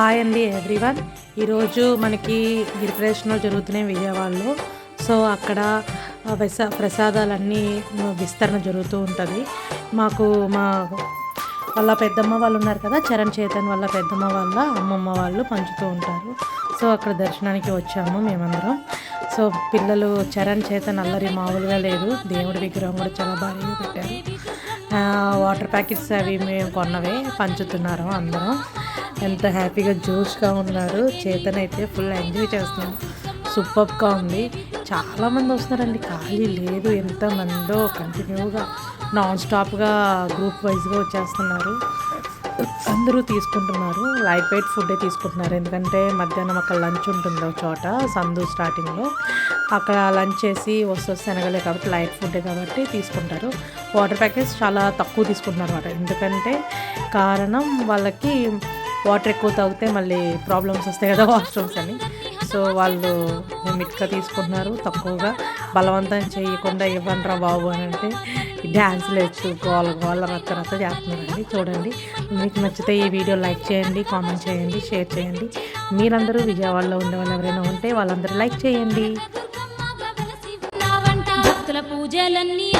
Hi అండి everyone. ఈరోజు మనకి గిరిప్రదక్షిణ జరుగుతున్నాయి విజయవాడలో. సో అక్కడ ప్రసాదాలన్నీ విస్తరణ జరుగుతూ ఉంటుంది. మాకు వాళ్ళ పెద్దమ్మ వాళ్ళు ఉన్నారు కదా, చరణ్ చేతన్ వాళ్ళ పెద్దమ్మ వాళ్ళ అమ్మమ్మ వాళ్ళు పంచుతూ ఉంటారు. సో అక్కడ దర్శనానికి వచ్చాము మేమందరం. సో పిల్లలు చరణ్ చేతన్ అల్లరి మామూలుగా లేదు. దేవుడి విగ్రహం కూడా చాలా భారీగా పెట్టారు. వాటర్ ప్యాకెట్స్ అవి మేము కొన్నవే పంచుతున్నారు అందరం. ఎంత హ్యాపీగా జోష్గా ఉన్నారు. చేతన్ అయితే ఫుల్ ఎంజాయ్ చేస్తున్నాం. సూపర్గా ఉంది. చాలామంది వస్తున్నారండి, ఖాళీ లేదు. ఎంతమందో కంటిన్యూగా నాన్ స్టాప్గా గ్రూప్ వైజ్గా వచ్చేస్తున్నారు. అందరూ తీసుకుంటున్నారు. లైట్ వెయిట్ ఫుడ్డే తీసుకుంటున్నారు. ఎందుకంటే మధ్యాహ్నం అక్కడ లంచ్ ఉంటుంది ఒక చోట సందు స్టార్టింగ్లో. అక్కడ లంచ్ చేసి వస్తూ శనగలే కాబట్టి లైట్ ఫుడ్డే కాబట్టి తీసుకుంటారు. వాటర్ ప్యాకెట్స్ చాలా తక్కువ తీసుకుంటున్నారు అన్నమాట. ఎందుకంటే కారణం వాళ్ళకి వాటర్ ఎక్కువ తాగితే మళ్ళీ ప్రాబ్లమ్స్ వస్తాయి కదా, వాష్రూమ్స్ అని. సో వాళ్ళు లిమిట్గా తీసుకుంటున్నారు, తక్కువగా. బలవంతం చేయకుండా ఇవ్వండిరా బాబు అని అంటే డ్యాన్స్లు వేస్తూ గోల రచ్చ చేస్తున్నారండి. చూడండి, మీకు నచ్చితే ఈ వీడియో లైక్ చేయండి, కామెంట్ చేయండి, షేర్ చేయండి. మీరందరూ విజయవాడలో ఉండే వాళ్ళు ఎవరైనా ఉంటే వాళ్ళందరూ లైక్ చేయండి. భక్తుల పూజలన్నీ